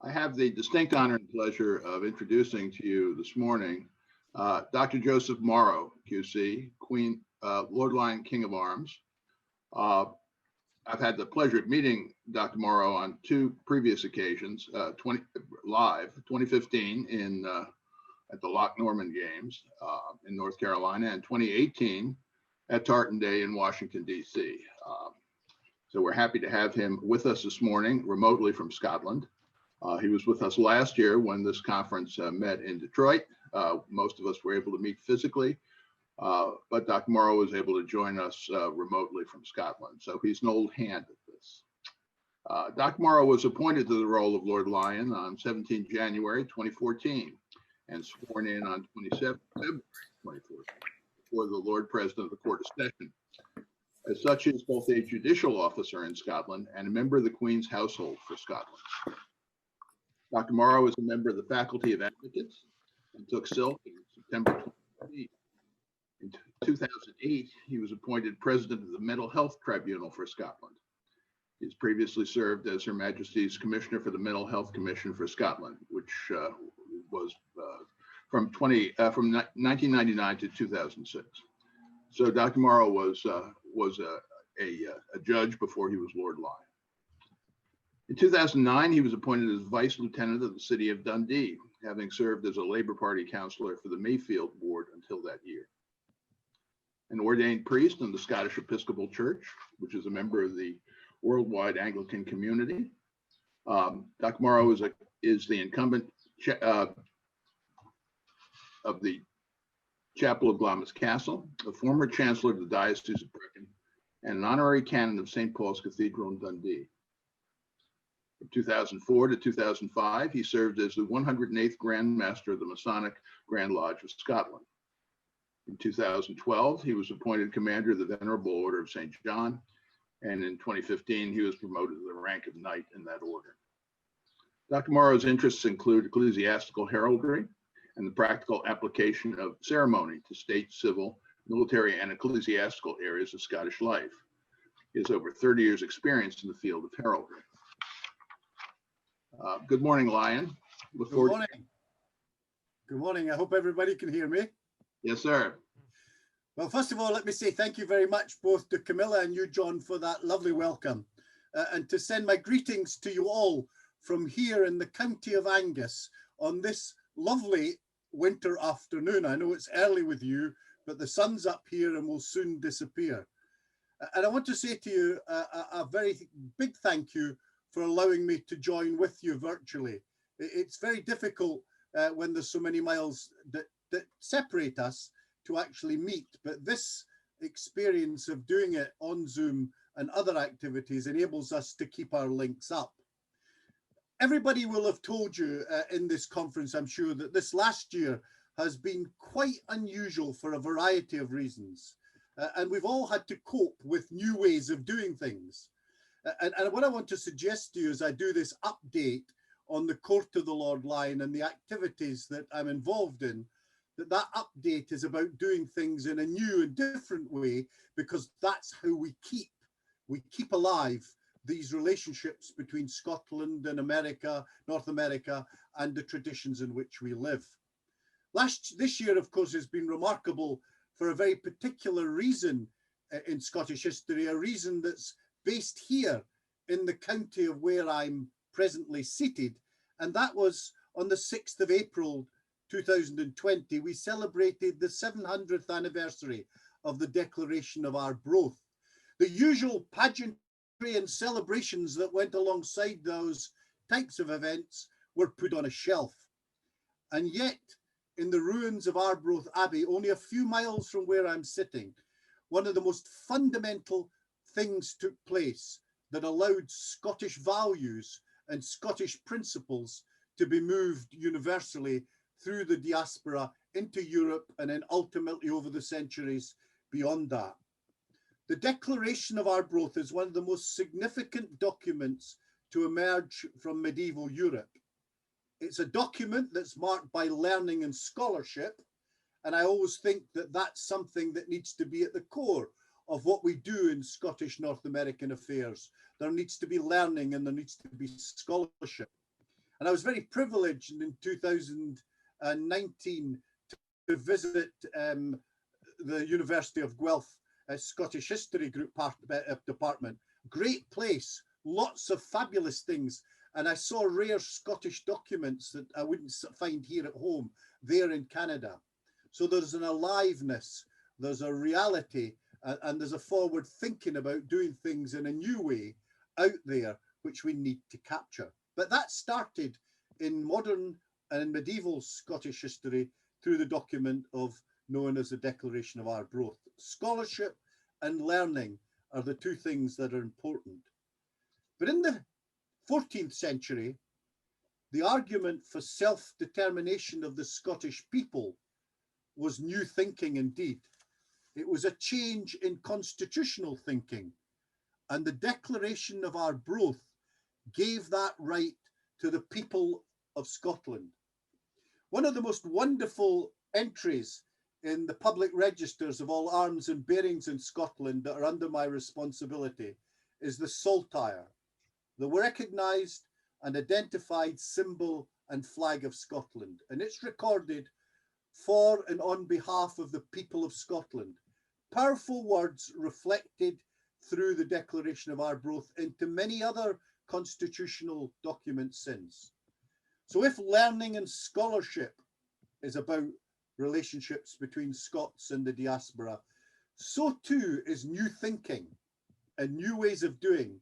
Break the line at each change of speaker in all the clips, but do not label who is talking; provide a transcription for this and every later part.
I have the distinct honor and pleasure of introducing to you this morning Dr. Joseph Morrow, QC, Lord Lyon King of Arms. I've had the pleasure of meeting Dr. Morrow on two previous occasions, 2015 at the Loch Norman Games in North Carolina, and 2018 at Tartan Day in Washington, D.C. So we're happy to have him with us this morning, remotely from Scotland. He was with us last year when this conference met in Detroit. Most of us were able to meet physically, but Dr. Morrow was able to join us remotely from Scotland. So he's an old hand at this. Dr. Morrow was appointed to the role of Lord Lyon on 17 January 2014 and sworn in on 27 February 2014 before the Lord President of the Court of Session. As such, he is both a judicial officer in Scotland and a member of the Queen's household for Scotland. Dr. Morrow is a member of the Faculty of Advocates and took silk in September 2015. In 2008, he was appointed president of the Mental Health Tribunal for Scotland. He has previously served as Her Majesty's Commissioner for the Mental Health Commission for Scotland, which was from 1999 to 2006. So Dr. Morrow was a judge before he was Lord Lyon. In 2009, he was appointed as Vice Lieutenant of the City of Dundee, having served as a Labour Party councillor for the Maryfield ward until that year. An ordained priest in the Scottish Episcopal Church, which is a member of the worldwide Anglican community. Dr. Morrow is the incumbent of the Chapel of Glamis Castle, a former Chancellor of the Diocese of Brecon, and an honorary canon of St. Paul's Cathedral in Dundee. From 2004 to 2005, he served as the 108th Grand Master of the Masonic Grand Lodge of Scotland. In 2012, he was appointed Commander of the Venerable Order of St. John, and in 2015, he was promoted to the rank of Knight in that order. Dr. Morrow's interests include ecclesiastical heraldry and the practical application of ceremony to state, civil, military, and ecclesiastical areas of Scottish life. He has over 30 years' experience in the field of heraldry. Good morning, Lyon.
Good morning. Good morning. I hope everybody can hear me.
Yes, sir.
Well, first of all, let me say thank you very much both to Camilla and you, John, for that lovely welcome, and to send my greetings to you all from here in the county of Angus on this lovely winter afternoon. I know it's early with you, but the sun's up here and will soon disappear. And I want to say to you a very big thank you for allowing me to join with you virtually. It's very difficult when there's so many miles that separate us to actually meet, but this experience of doing it on Zoom and other activities enables us to keep our links up. Everybody will have told you in this conference, I'm sure, that this last year has been quite unusual for a variety of reasons. And we've all had to cope with new ways of doing things. And what I want to suggest to you as I do this update on the Court of the Lord Lyon and the activities that I'm involved in, that update is about doing things in a new and different way, because that's how we keep alive these relationships between Scotland and America, North America, and the traditions in which we live. This year, of course, has been remarkable for a very particular reason in Scottish history, a reason that's based here in the county of where I'm presently seated. And that was on the 6th of April, 2020, we celebrated the 700th anniversary of the Declaration of Arbroath. The usual pageantry and celebrations that went alongside those types of events were put on a shelf. And yet, in the ruins of Arbroath Abbey, only a few miles from where I'm sitting, one of the most fundamental things took place that allowed Scottish values and Scottish principles to be moved universally through the diaspora into Europe and then ultimately over the centuries beyond that. The Declaration of Arbroath is one of the most significant documents to emerge from medieval Europe. It's a document that's marked by learning and scholarship, and I always think that that's something that needs to be at the core of what we do in Scottish North American affairs. There needs to be learning and there needs to be scholarship. And I was very privileged in 2019 to visit the University of Guelph Scottish History Group department. Great place, lots of fabulous things. And I saw rare Scottish documents that I wouldn't find here at home, there in Canada. So there's an aliveness, there's a reality, and there's a forward thinking about doing things in a new way out there, which we need to capture. But that started in modern and medieval Scottish history through the document known as the Declaration of Arbroath. Scholarship and learning are the two things that are important. But in the 14th century, the argument for self-determination of the Scottish people was new thinking indeed. It was a change in constitutional thinking, and the Declaration of Arbroath gave that right to the people of Scotland. One of the most wonderful entries in the public registers of all arms and bearings in Scotland that are under my responsibility is the saltire, the recognised and identified symbol and flag of Scotland. And it's recorded for and on behalf of the people of Scotland. Powerful words reflected through the Declaration of Arbroath into many other constitutional documents since. So if learning and scholarship is about relationships between Scots and the diaspora, so too is new thinking and new ways of doing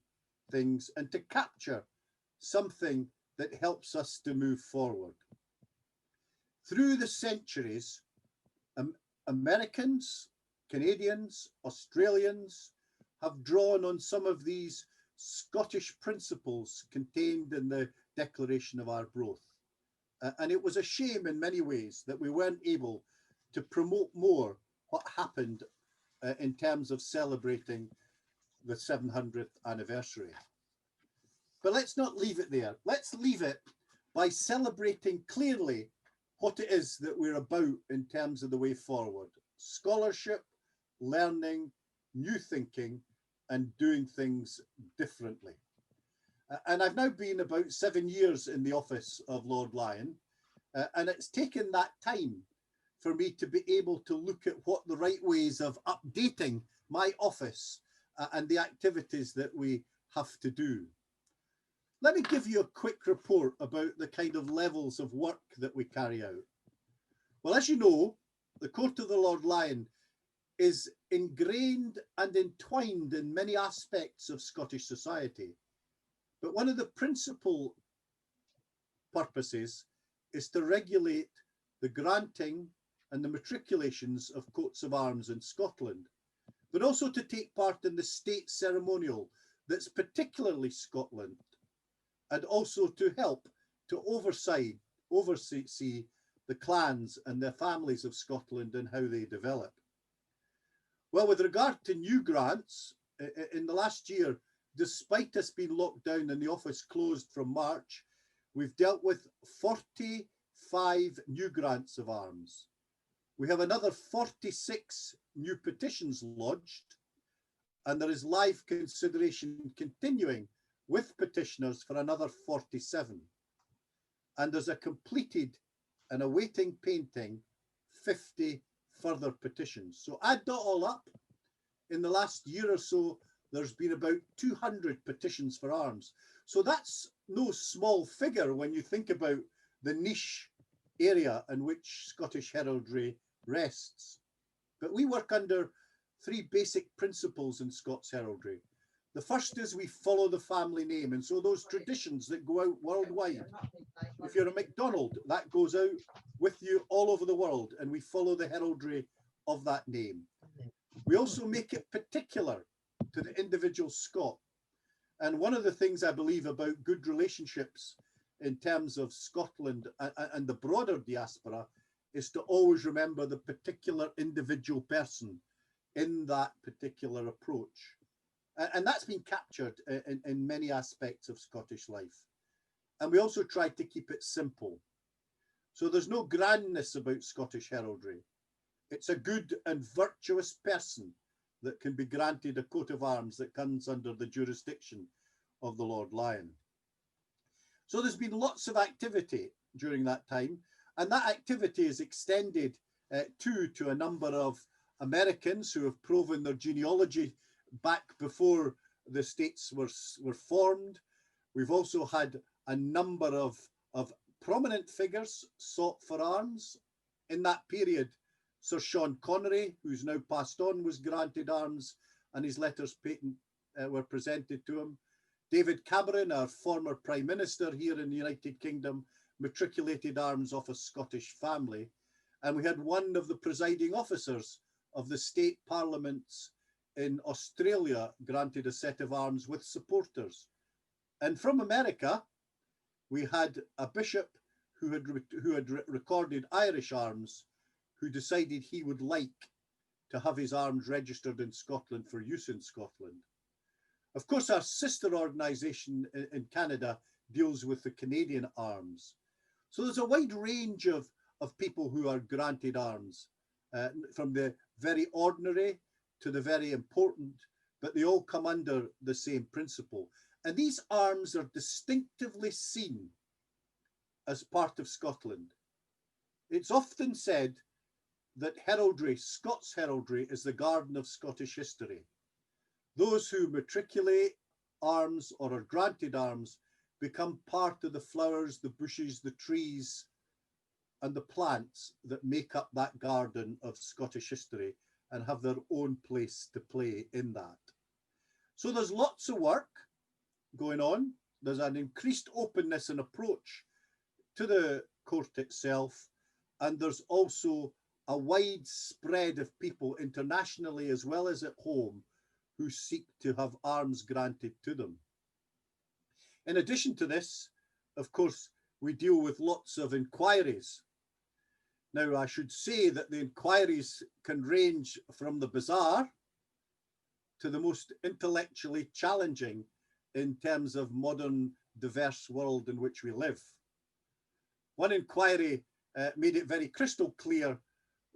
things, and to capture something that helps us to move forward. Through the centuries, Americans, Canadians, Australians have drawn on some of these Scottish principles contained in the Declaration of Arbroath. And it was a shame in many ways that we weren't able to promote more what happened in terms of celebrating the 700th anniversary. But let's not leave it there. Let's leave it by celebrating clearly what it is that we're about in terms of the way forward. Scholarship, learning, new thinking, and doing things differently. And I've now been about 7 years in the office of Lord Lyon, and it's taken that time for me to be able to look at what the right ways of updating my office and the activities that we have to do. Let me give you a quick report about the kind of levels of work that we carry out. Well, as you know, the Court of the Lord Lyon is ingrained and entwined in many aspects of Scottish society. But one of the principal purposes is to regulate the granting and the matriculations of coats of arms in Scotland, but also to take part in the state ceremonial that's particularly Scotland, and also to help to oversee the clans and the families of Scotland and how they develop. Well, with regard to new grants, in the last year, despite us being locked down and the office closed from March, we've dealt with 45 new grants of arms. We have another 46 new petitions lodged, and there is live consideration continuing with petitioners for another 47. And there's a completed and awaiting painting 50 further petitions. So add that all up, in the last year or so, there's been about 200 petitions for arms. So that's no small figure when you think about the niche area in which Scottish heraldry rests. But we work under three basic principles in Scots heraldry. The first is we follow the family name, and so those traditions that go out worldwide. If you're a MacDonald, that goes out with you all over the world, and we follow the heraldry of that name. We also make it particular to the individual Scot. And one of the things I believe about good relationships in terms of Scotland and the broader diaspora is to always remember the particular individual person in that particular approach. And that's been captured in many aspects of Scottish life. And we also try to keep it simple. So there's no grandness about Scottish heraldry. It's a good and virtuous person that can be granted a coat of arms that comes under the jurisdiction of the Lord Lyon. So there's been lots of activity during that time, and that activity is extended to a number of Americans who have proven their genealogy back before the states were formed. We've also had a number of prominent figures sought for arms. In that period, Sir Sean Connery, who's now passed on, was granted arms and his letters patent were presented to him. David Cameron, our former Prime Minister here in the United Kingdom, matriculated arms off a Scottish family. And we had one of the presiding officers of the state parliaments in Australia granted a set of arms with supporters. And from America, we had a bishop who had recorded Irish arms, who decided he would like to have his arms registered in Scotland for use in Scotland. Of course, our sister organisation in Canada deals with the Canadian arms. So there's a wide range of people who are granted arms, from the very ordinary to the very important, but they all come under the same principle. And these arms are distinctively seen as part of Scotland. It's often said that heraldry, Scots heraldry, is the garden of Scottish history. Those who matriculate arms or are granted arms become part of the flowers, the bushes, the trees, and the plants that make up that garden of Scottish history and have their own place to play in that. So there's lots of work going on. There's an increased openness and approach to the court itself. And there's also a wide spread of people internationally as well as at home who seek to have arms granted to them. In addition to this, of course, we deal with lots of inquiries. Now, I should say that the inquiries can range from the bizarre to the most intellectually challenging in terms of modern diverse world in which we live. One inquiry made it very crystal clear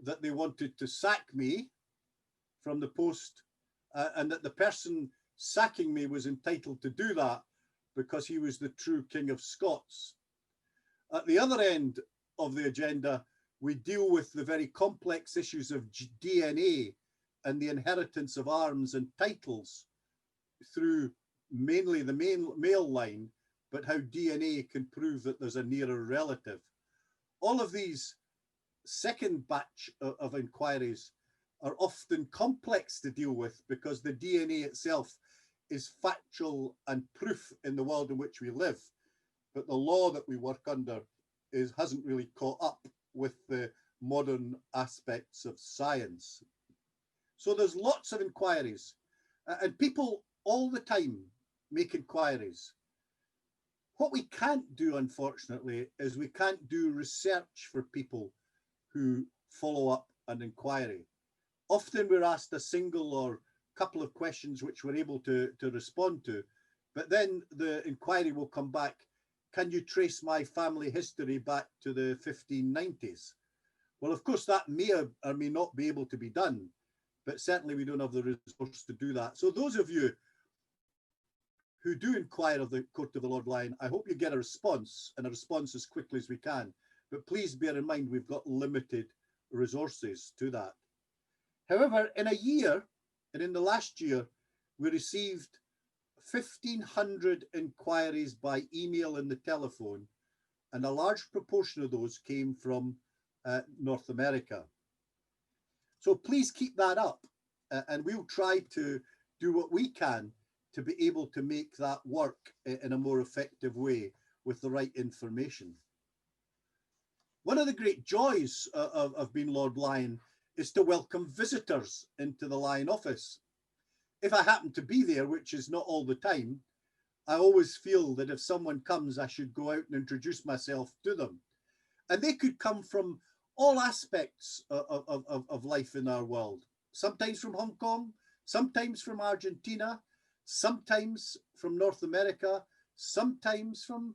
that they wanted to sack me from the post, and that the person sacking me was entitled to do that because he was the true King of Scots. At the other end of the agenda, we deal with the very complex issues of DNA and the inheritance of arms and titles through mainly the male line, but how DNA can prove that there's a nearer relative. All of these second batch of inquiries are often complex to deal with because the DNA itself is factual and proof in the world in which we live. But the law that we work under hasn't really caught up with the modern aspects of science. So there's lots of inquiries, and people all the time make inquiries. What we can't do, unfortunately, is we can't do research for people who follow up an inquiry. Often we're asked a single or couple of questions which we're able to respond to, but then the inquiry will come back, can you trace my family history back to the 1590s? Well, of course, that may or may not be able to be done, but certainly we don't have the resource to do that. So those of you who do inquire of the Court of the Lord Lyon, I hope you get a response, and a response as quickly as we can. But please bear in mind, we've got limited resources to that. However, in a year, and in the last year, we received 1,500 inquiries by email and the telephone, and a large proportion of those came from North America. So please keep that up, and we'll try to do what we can to be able to make that work in a more effective way with the right information. One of the great joys of being Lord Lyon is to welcome visitors into the Lyon office. If I happen to be there, which is not all the time, I always feel that if someone comes, I should go out and introduce myself to them. And they could come from all aspects of life in our world, sometimes from Hong Kong, sometimes from Argentina, sometimes from North America, sometimes from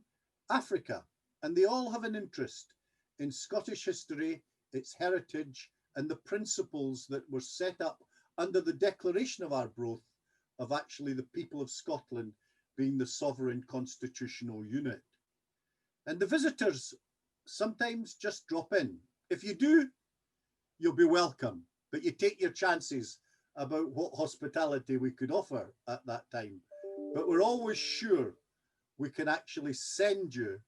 Africa. And they all have an interest in Scottish history, its heritage, and the principles that were set up under the Declaration of Arbroath of actually the people of Scotland being the sovereign constitutional unit. And the visitors sometimes just drop in. If you do, you'll be welcome, but you take your chances about what hospitality we could offer at that time. But we're always sure we can actually send you,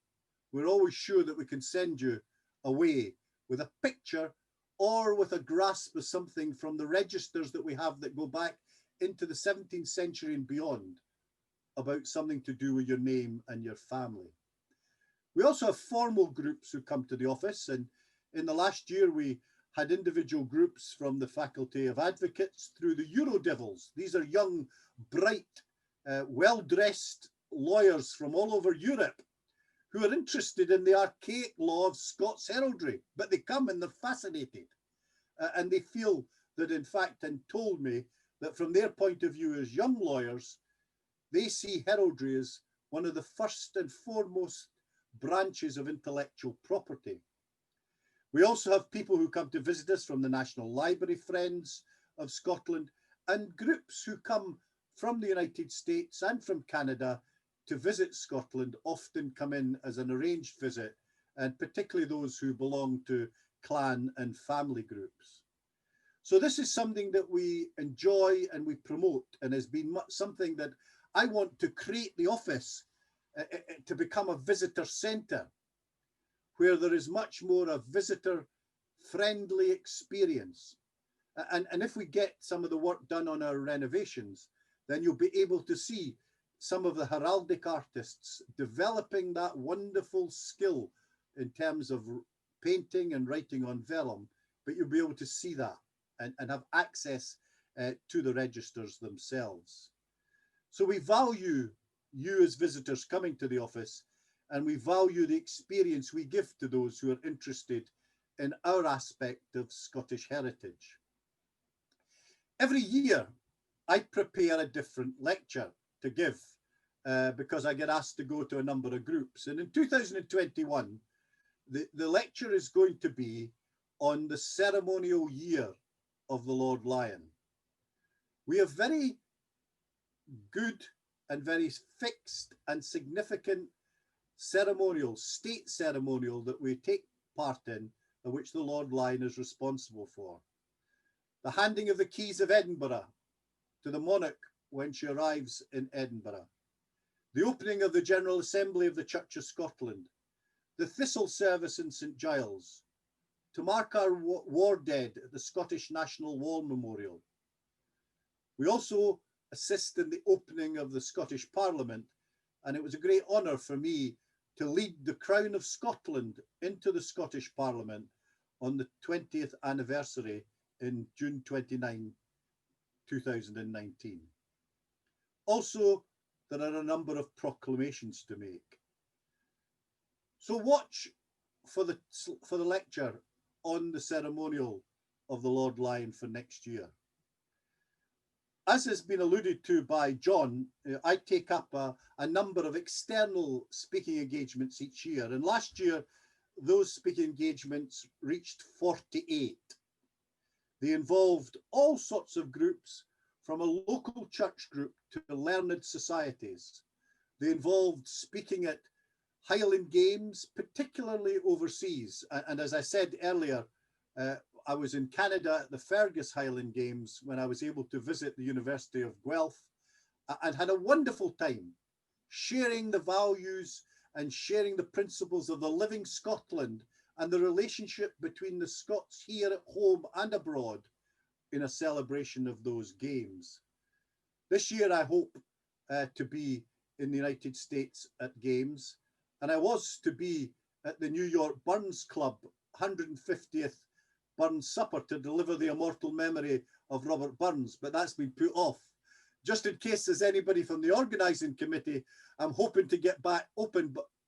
we're always sure that we can send you away with a picture or with a grasp of something from the registers that we have that go back into the 17th century and beyond about something to do with your name and your family. We also have formal groups who come to the office, and in the last year we had individual groups from the Faculty of Advocates through the Eurodevils. These are young, bright, well-dressed lawyers from all over Europe who are interested in the archaic law of Scots heraldry, but they come and they're fascinated. And they feel that, in fact, and told me that from their point of view as young lawyers, they see heraldry as one of the first and foremost branches of intellectual property. We also have people who come to visit us from the National Library Friends of Scotland, and groups who come from the United States and from Canada to visit Scotland often come in as an arranged visit, and particularly those who belong to clan and family groups. So this is something that we enjoy and we promote, and has been something that I want to create the office to become a visitor centre, where there is much more a visitor-friendly experience. And if we get some of the work done on our renovations, then you'll be able to see some of the heraldic artists developing that wonderful skill in terms of painting and writing on vellum, but you'll be able to see that and have access to the registers themselves. So we value you as visitors coming to the office, and we value the experience we give to those who are interested in our aspect of Scottish heritage. Every year, I prepare a different lecture to give because I get asked to go to a number of groups. And in 2021, the lecture is going to be on the ceremonial year of the Lord Lyon. We have very good and very fixed and significant ceremonial, state ceremonial that we take part in which the Lord Lyon is responsible for. The handing of the keys of Edinburgh to the monarch when she arrives in Edinburgh. The opening of the General Assembly of the Church of Scotland. The Thistle service in St Giles. To mark our war dead at the Scottish National War Memorial. We also assist in the opening of the Scottish Parliament, and it was a great honour for me to lead the Crown of Scotland into the Scottish Parliament on the 20th anniversary in June 29, 2019. Also, there are a number of proclamations to make. So watch for the lecture on the ceremonial of the Lord Lyon for next year. As has been alluded to by John, I take up a number of external speaking engagements each year. And last year, those speaking engagements reached 48. They involved all sorts of groups, from a local church group to learned societies. They involved speaking at Highland Games, particularly overseas. And as I said earlier, I was in Canada at the Fergus Highland Games when I was able to visit the University of Guelph and had a wonderful time sharing the values and sharing the principles of the living Scotland and the relationship between the Scots here at home and abroad in a celebration of those games. This year, I hope to be in the United States at Games, and I was to be at the New York Burns Club 150th Burns Supper to deliver the immortal memory of Robert Burns, but that's been put off. Just in case there's anybody from the organising committee, I'm hoping to get back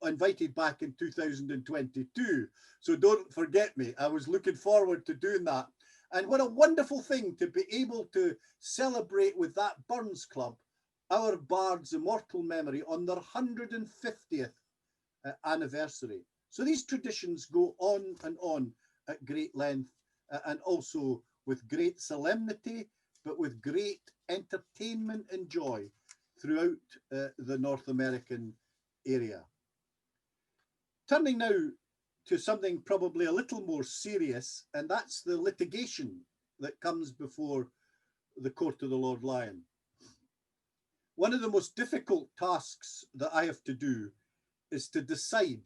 invited back in 2022. So don't forget me. I was looking forward to doing that. And what a wonderful thing to be able to celebrate with that Burns Club, our Bard's immortal memory on their 150th anniversary. So these traditions go on and on at great length and also with great solemnity, but with great entertainment and joy throughout the North American area. Turning now to something probably a little more serious, and that's the litigation that comes before the Court of the Lord Lyon. One of the most difficult tasks that I have to do is to decide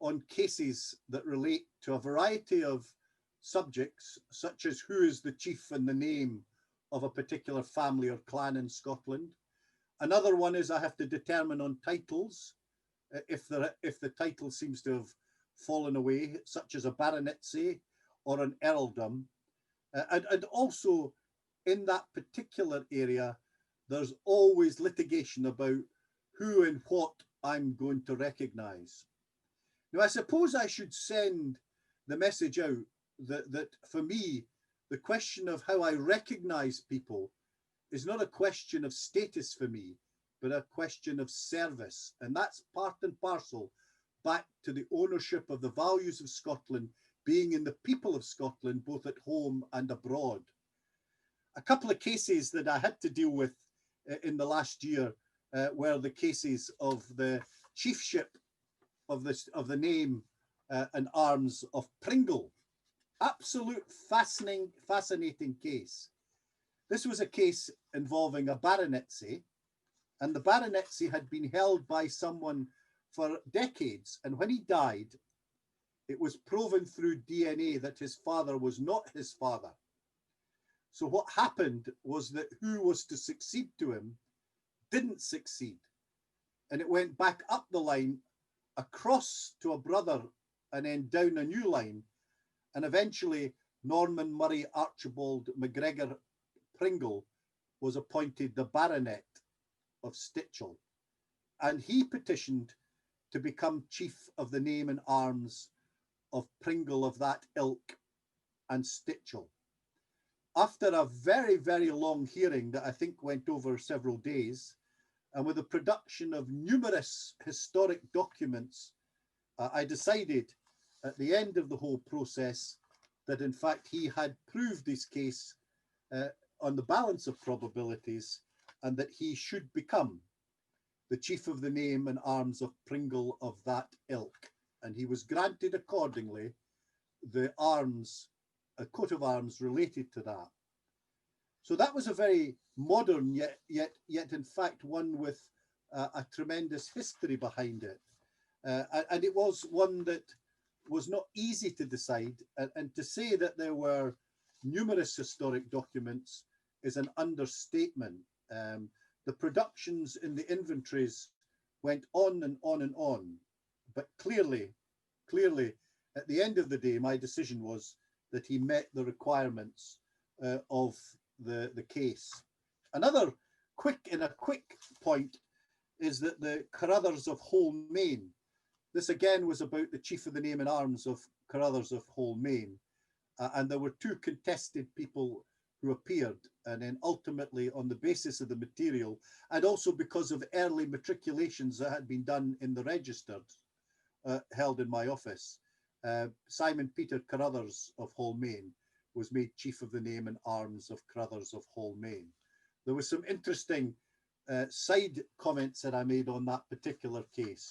on cases that relate to a variety of subjects, such as who is the chief and the name of a particular family or clan in Scotland. Another one is I have to determine on titles, if the title seems to have fallen away, such as a baronetcy or an earldom. And also in that particular area, there's always litigation about who and what I'm going to recognise. Now, I suppose I should send the message out that for me, the question of how I recognise people is not a question of status for me, but a question of service. And that's part and parcel back to the ownership of the values of Scotland being in the people of Scotland, both at home and abroad. A couple of cases that I had to deal with in the last year were the cases of the chiefship of the name and arms of Pringle. Absolute fascinating case. This was a case involving a baronetcy, and the baronetcy had been held by someone for decades. And when he died, it was proven through DNA that his father was not his father. So what happened was that who was to succeed to him didn't succeed. And it went back up the line, across to a brother, and then down a new line. And eventually Norman Murray Archibald MacGregor Pringle was appointed the Baronet of Stichel. And he petitioned to become chief of the name and arms of Pringle of that ilk and Stichel. After a very, very long hearing that I think went over several days, and with the production of numerous historic documents, I decided at the end of the whole process that in fact he had proved his case on the balance of probabilities, and that he should become the chief of the name and arms of Pringle of that ilk. And he was granted accordingly the arms, a coat of arms related to that. So that was a very modern, yet in fact one with a tremendous history behind it. And it was one that was not easy to decide. And to say that there were numerous historic documents is an understatement. The productions in the inventories went on and on and on. But clearly, at the end of the day, my decision was that he met the requirements of the case. Another quick point is that the Carruthers of Holmain, this again was about the chief of the name and arms of Carruthers of Holmain, and there were two contested people who appeared, and then ultimately on the basis of the material and also because of early matriculations that had been done in the registers held in my office, Simon Peter Carruthers of Holmain was made chief of the name and arms of Carruthers of Holmain. There was some interesting side comments that I made on that particular case.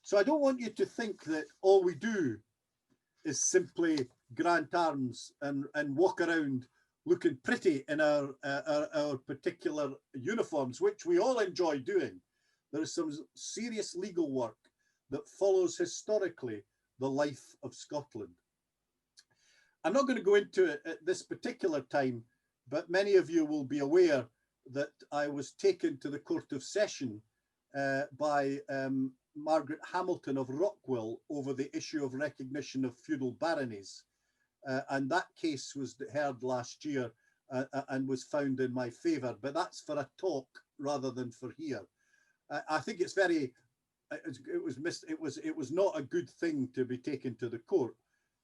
So I don't want you to think that all we do is simply grant arms and walk around looking pretty in our particular uniforms, which we all enjoy doing. There is some serious legal work that follows historically the life of Scotland. I'm not going to go into it at this particular time, but many of you will be aware that I was taken to the Court of Session by Margaret Hamilton of Rockville over the issue of recognition of feudal baronies. And that case was heard last year and was found in my favour, but that's for a talk rather than for here. I think it's very, it was not a good thing to be taken to the court,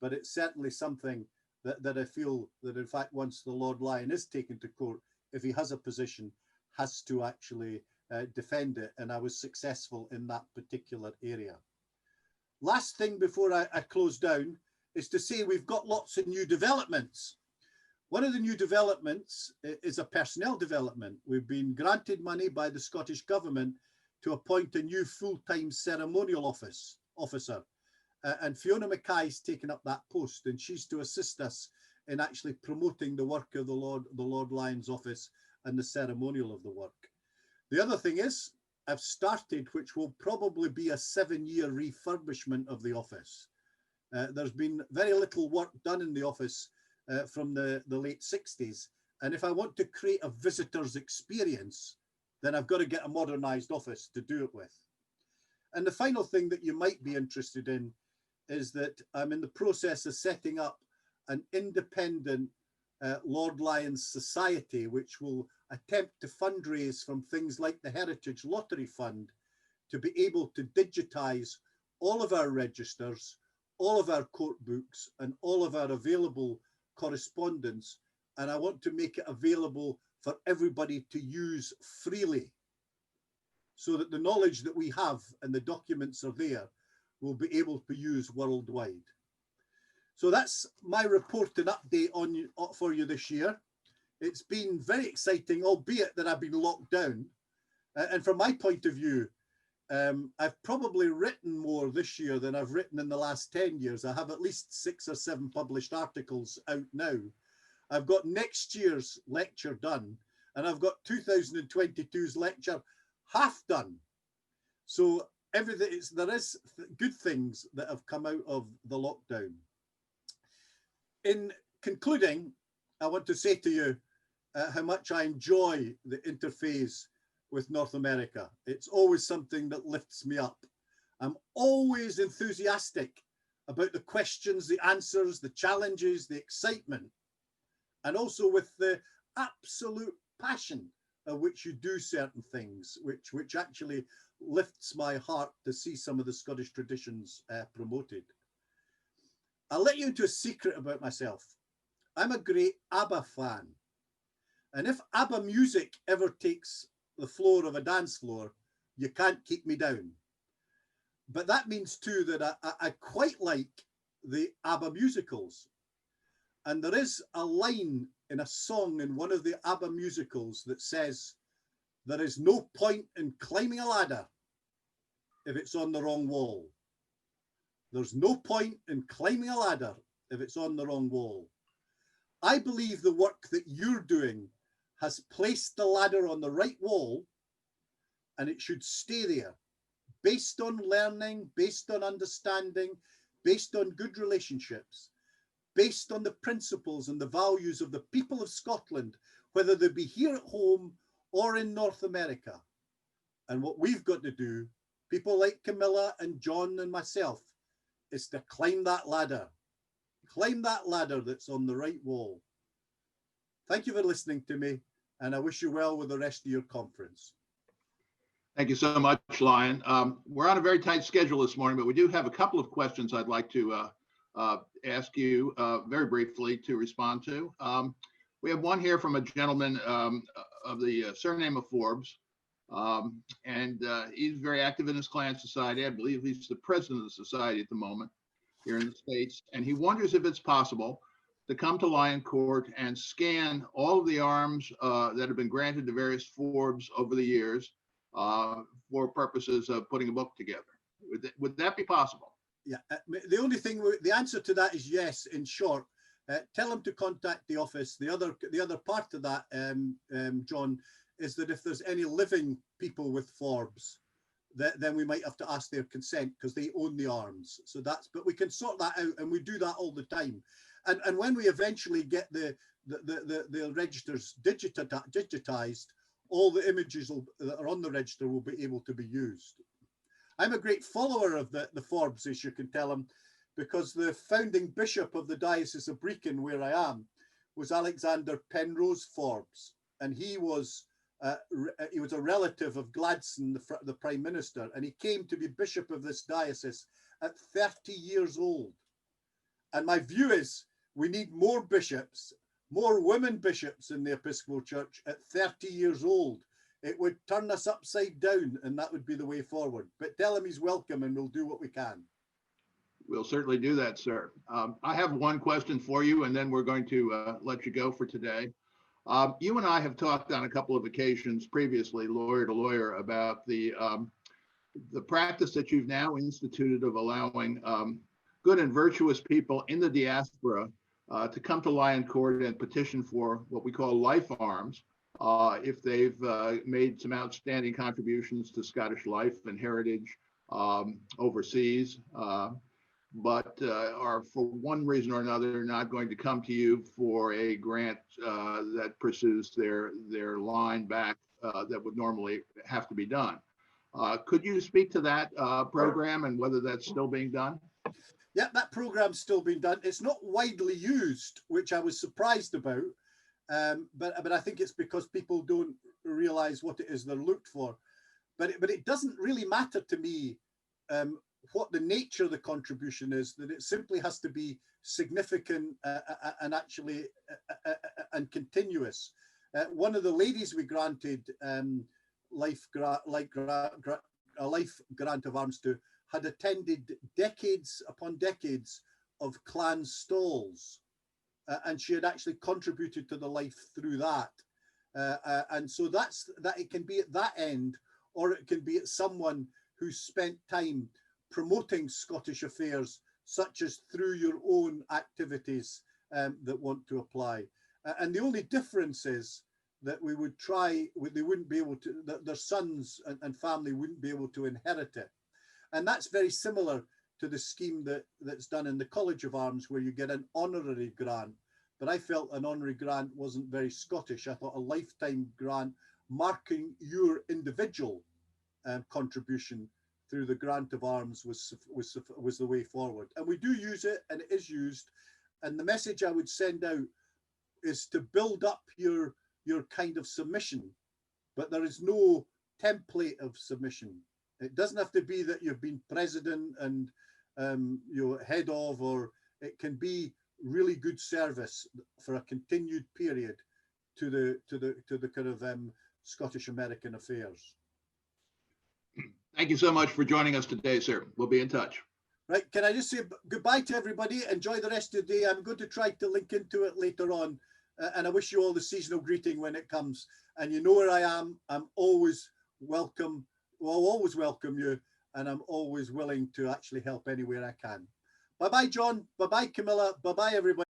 but it's certainly something that I feel that in fact once the Lord Lyon is taken to court, if he has a position, has to actually defend it, and I was successful in that particular area. Last thing before I close down is to say we've got lots of new developments. One of the new developments is a personnel development. We've been granted money by the Scottish Government to appoint a new full-time ceremonial office. officer. And Fiona Mackay's taken up that post, and she's to assist us in actually promoting the work of the Lord Lyon's office and the ceremonial of the work. The other thing is, I've started, which will probably be a 7-year refurbishment of the office. There's been very little work done in the office from the late 60s. And if I want to create a visitor's experience, then I've got to get a modernized office to do it with. And the final thing that you might be interested in is that I'm in the process of setting up an independent Lord Lyon's Society, which will attempt to fundraise from things like the Heritage Lottery Fund to be able to digitize all of our registers, all of our court books, and all of our available correspondence. And I want to make it available for everybody to use freely, so that the knowledge that we have and the documents are there will be able to be used worldwide. So that's my report and update for you this year. It's been very exciting, albeit that I've been locked down. And from my point of view, I've probably written more this year than I've written in the last 10 years. I have at least 6 or 7 published articles out now. I've got next year's lecture done, and I've got 2022's lecture half done. So everything there is good things that have come out of the lockdown. In concluding, I want to say to you how much I enjoy the interface with North America. It's always something that lifts me up. I'm always enthusiastic about the questions, the answers, the challenges, the excitement, and also with the absolute passion of which you do certain things, which actually lifts my heart to see some of the Scottish traditions promoted. I'll let you into a secret about myself. I'm a great ABBA fan. And if ABBA music ever takes the floor of a dance floor, you can't keep me down. But that means too that I quite like the ABBA musicals. And there is a line in a song in one of the ABBA musicals that says, "There is no point in climbing a ladder if it's on the wrong wall." There's no point in climbing a ladder if it's on the wrong wall. I believe the work that you're doing has placed the ladder on the right wall, and it should stay there, based on learning, based on understanding, based on good relationships, based on the principles and the values of the people of Scotland, whether they be here at home or in North America. And what we've got to do, people like Camilla and John and myself, is to climb that ladder that's on the right wall. Thank you for listening to me, and I wish you well with the rest of your conference.
Thank you so much, Lyon. We're on a very tight schedule this morning, but we do have a couple of questions I'd like to ask you very briefly to respond to. We have one here from a gentleman of the surname of Forbes, and he's very active in his clan society. I believe he's the president of the society at the moment here in the States, and he wonders if it's possible to come to Lyon Court and scan all of the arms that have been granted to various Forbes over the years for purposes of putting a book together. Would that be possible?
Yeah, the only thing, the answer to that is yes, in short. Tell them to contact the office. The other part of that, John, is that if there's any living people with Forbes, then we might have to ask their consent because they own the arms. So but we can sort that out, and we do that all the time. And when we eventually get the registers digitized, all the images that are on the register will be able to be used. I'm a great follower of the Forbes, as you can tell them, because the founding bishop of the Diocese of Brecon, where I am, was Alexander Penrose Forbes, and he was a relative of Gladstone, the Prime Minister, and he came to be bishop of this diocese at 30 years old. And my view is we need more bishops, more women bishops in the Episcopal Church at 30 years old. It would turn us upside down, and that would be the way forward. But tell him he's welcome, and we'll do what we can.
We'll certainly do that, sir. I have one question for you, and then we're going to let you go for today. You and I have talked on a couple of occasions previously, lawyer to lawyer, about the the practice that you've now instituted of allowing good and virtuous people in the diaspora to come to Lyon Court and petition for what we call life arms if they've made some outstanding contributions to Scottish life and heritage overseas, but are for one reason or another not going to come to you for a grant that pursues their line back that would normally have to be done. Could you speak to that program and whether that's still being done?
Yeah, that program's still being done. It's not widely used, which I was surprised about, but I think it's because people don't realize what it is they're looked for. But it doesn't really matter to me what the nature of the contribution is, that it simply has to be significant and actually and continuous. One of the ladies we granted a life grant of arms to had attended decades upon decades of clan stalls, and she had actually contributed to the life through that. And so that it can be at that end, or it can be at someone who spent time promoting Scottish affairs, such as through your own activities that want to apply. And the only difference is that we would try, they wouldn't be able to, their sons and family wouldn't be able to inherit it. And that's very similar to the scheme that's done in the College of Arms, where you get an honorary grant. But I felt an honorary grant wasn't very Scottish. I thought a lifetime grant marking your individual contribution through the grant of arms was the way forward. And we do use it, and it is used. And the message I would send out is to build up your kind of submission, but there is no template of submission. It doesn't have to be that you've been president and you're head of, or it can be really good service for a continued period to the kind of Scottish American affairs.
Thank you so much for joining us today, sir. We'll be in touch.
Right, can I just say goodbye to everybody? Enjoy the rest of the day. I'm going to try to link into it later on, and I wish you all the seasonal greeting when it comes. And you know where I am. I'm always welcome. Well, I'll always welcome you, and I'm always willing to actually help anywhere I can. Bye-bye, John. Bye-bye, Camilla. Bye-bye, everybody.